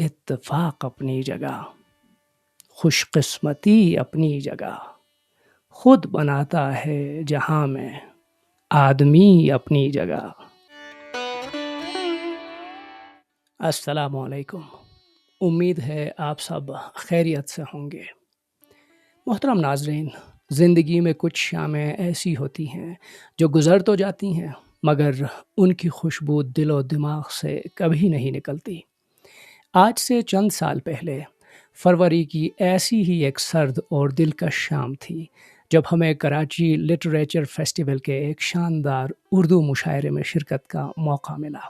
اتفاق اپنی جگہ، خوش قسمتی اپنی جگہ، خود بناتا ہے جہاں میں آدمی اپنی جگہ۔ السلام علیکم، امید ہے آپ سب خیریت سے ہوں گے۔ محترم ناظرین، زندگی میں کچھ شامیں ایسی ہوتی ہیں جو گزر تو جاتی ہیں مگر ان کی خوشبو دل و دماغ سے کبھی نہیں نکلتی۔ آج سے چند سال پہلے فروری کی ایسی ہی ایک سرد اور دلکش شام تھی جب ہمیں کراچی لٹریچر فیسٹیول کے ایک شاندار اردو مشاعرے میں شرکت کا موقع ملا۔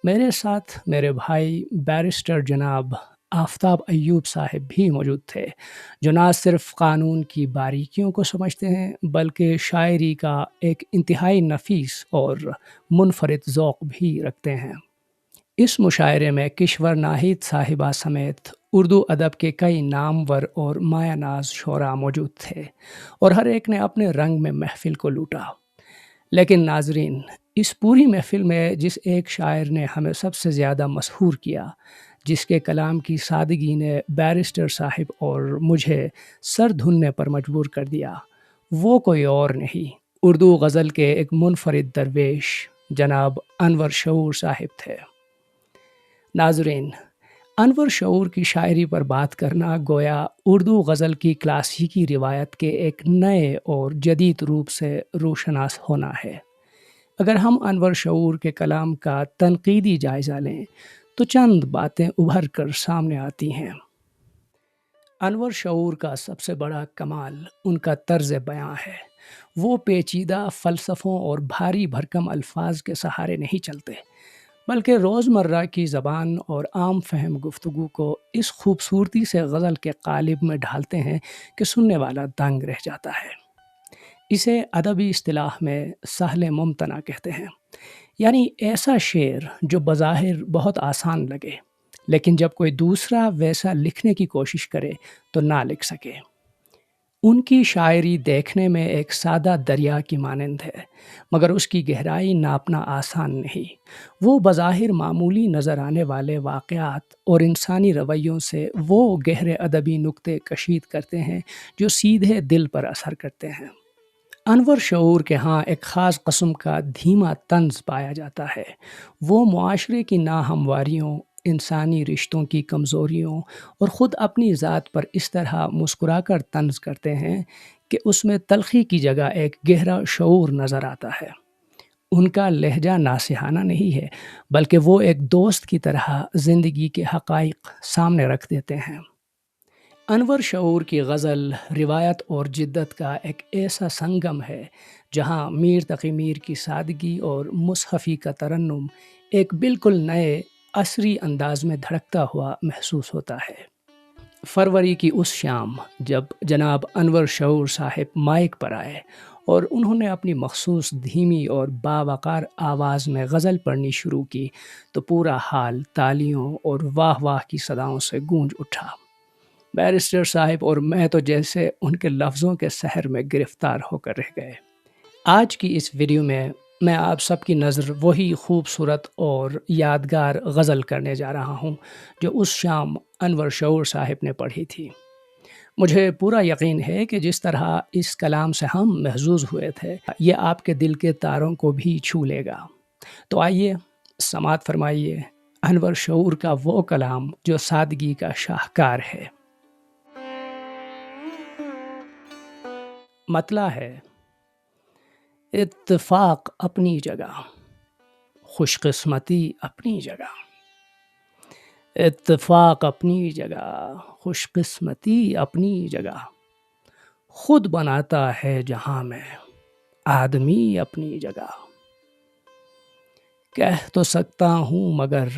میرے ساتھ میرے بھائی بیرسٹر جناب آفتاب ایوب صاحب بھی موجود تھے، جو نہ صرف قانون کی باریکیوں کو سمجھتے ہیں بلکہ شاعری کا ایک انتہائی نفیس اور منفرد ذوق بھی رکھتے ہیں۔ اس مشاعرے میں کشور ناہید صاحبہ سمیت اردو ادب کے کئی نامور اور مایہ ناز شعراء موجود تھے اور ہر ایک نے اپنے رنگ میں محفل کو لوٹا۔ لیکن ناظرین، اس پوری محفل میں جس ایک شاعر نے ہمیں سب سے زیادہ مسحور کیا، جس کے کلام کی سادگی نے بیرسٹر صاحب اور مجھے سر دھننے پر مجبور کر دیا، وہ کوئی اور نہیں، اردو غزل کے ایک منفرد درویش جناب انور شعور صاحب تھے۔ ناظرین، انور شعور کی شاعری پر بات کرنا گویا اردو غزل کی کلاسیکی روایت کے ایک نئے اور جدید روپ سے روشناس ہونا ہے۔ اگر ہم انور شعور کے کلام کا تنقیدی جائزہ لیں تو چند باتیں ابھر کر سامنے آتی ہیں۔ انور شعور کا سب سے بڑا کمال ان کا طرز بیاں ہے۔ وہ پیچیدہ فلسفوں اور بھاری بھرکم الفاظ کے سہارے نہیں چلتے، بلکہ روزمرہ کی زبان اور عام فہم گفتگو کو اس خوبصورتی سے غزل کے قالب میں ڈھالتے ہیں کہ سننے والا دنگ رہ جاتا ہے۔ اسے ادبی اصطلاح میں سہل ممتنع کہتے ہیں، یعنی ایسا شعر جو بظاہر بہت آسان لگے لیکن جب کوئی دوسرا ویسا لکھنے کی کوشش کرے تو نہ لکھ سکے۔ ان کی شاعری دیکھنے میں ایک سادہ دریا کی مانند ہے مگر اس کی گہرائی ناپنا آسان نہیں۔ وہ بظاہر معمولی نظر آنے والے واقعات اور انسانی رویوں سے وہ گہرے ادبی نقطے کشید کرتے ہیں جو سیدھے دل پر اثر کرتے ہیں۔ انور شعور کے ہاں ایک خاص قسم کا دھیما طنز پایا جاتا ہے۔ وہ معاشرے کی ناہمواریوں، انسانی رشتوں کی کمزوریوں اور خود اپنی ذات پر اس طرح مسکرا کر طنز کرتے ہیں کہ اس میں تلخی کی جگہ ایک گہرا شعور نظر آتا ہے۔ ان کا لہجہ ناصحانہ نہیں ہے بلکہ وہ ایک دوست کی طرح زندگی کے حقائق سامنے رکھ دیتے ہیں۔ انور شعور کی غزل روایت اور جدت کا ایک ایسا سنگم ہے جہاں میر تقی میر کی سادگی اور مصحفی کا ترنم ایک بالکل نئے عصری انداز میں دھڑکتا ہوا محسوس ہوتا ہے۔ فروری کی اس شام جب جناب انور شعور صاحب مائک پر آئے اور انہوں نے اپنی مخصوص دھیمی اور باوقار آواز میں غزل پڑھنی شروع کی تو پورا حال تالیوں اور واہ واہ کی صداؤں سے گونج اٹھا۔ بیرسٹر صاحب اور میں تو جیسے ان کے لفظوں کے سحر میں گرفتار ہو کر رہ گئے۔ آج کی اس ویڈیو میں آپ سب کی نظر وہی خوبصورت اور یادگار غزل کرنے جا رہا ہوں جو اس شام انور شعور صاحب نے پڑھی تھی۔ مجھے پورا یقین ہے کہ جس طرح اس کلام سے ہم محظوظ ہوئے تھے یہ آپ کے دل کے تاروں کو بھی چھو لے گا۔ تو آئیے سماعت فرمائیے انور شعور کا وہ کلام جو سادگی کا شاہکار ہے۔ مطلع ہے: اتفاق اپنی جگہ، خوش قسمتی اپنی جگہ، اتفاق اپنی جگہ، خوش قسمتی اپنی جگہ، خود بناتا ہے جہاں میں آدمی اپنی جگہ۔ کہہ تو سکتا ہوں مگر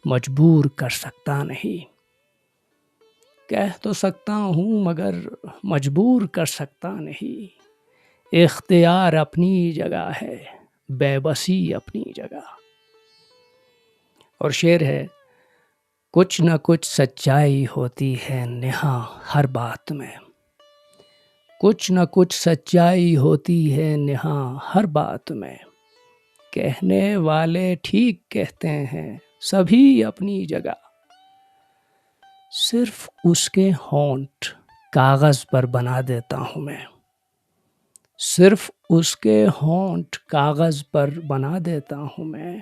مجبور کر سکتا نہیں، کہہ تو سکتا ہوں مگر مجبور کر سکتا نہیں، اختیار اپنی جگہ ہے، بے بسی اپنی جگہ۔ اور شعر ہے: کچھ نہ کچھ سچائی ہوتی ہے نہاں ہر بات میں، کچھ نہ کچھ سچائی ہوتی ہے نہاں ہر بات میں، کہنے والے ٹھیک کہتے ہیں سبھی اپنی جگہ، صرف اس کے ہونٹ کاغذ پر بنا دیتا ہوں میں، صرف اس کے ہونٹ کاغذ پر بنا دیتا ہوں میں،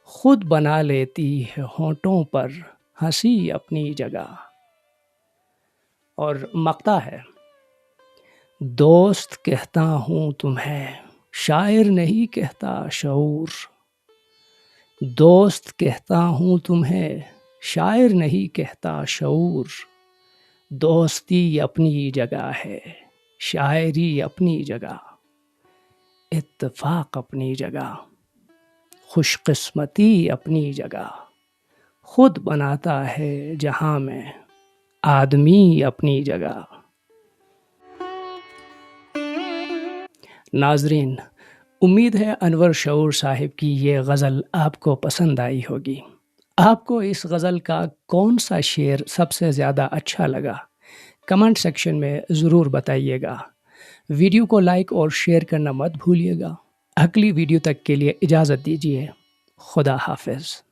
خود بنا لیتی ہے ہونٹوں پر ہنسی اپنی جگہ۔ اور مقطع ہے، دوست کہتا ہوں تمہیں شاعر نہیں کہتا شعور، دوست کہتا ہوں تمہیں شاعر نہیں کہتا شعور، دوستی اپنی جگہ ہے، شاعری اپنی جگہ، اتفاق اپنی جگہ، خوش قسمتی اپنی جگہ، خود بناتا ہے جہاں میں آدمی اپنی جگہ۔ ناظرین، امید ہے انور شعور صاحب کی یہ غزل آپ کو پسند آئی ہوگی۔ آپ کو اس غزل کا کون سا شعر سب سے زیادہ اچھا لگا؟ کمنٹ سیکشن میں ضرور بتائیے گا۔ ویڈیو کو لائک اور شیئر کرنا مت بھولیے گا۔ اگلی ویڈیو تک کے لیے اجازت دیجیے۔ خدا حافظ۔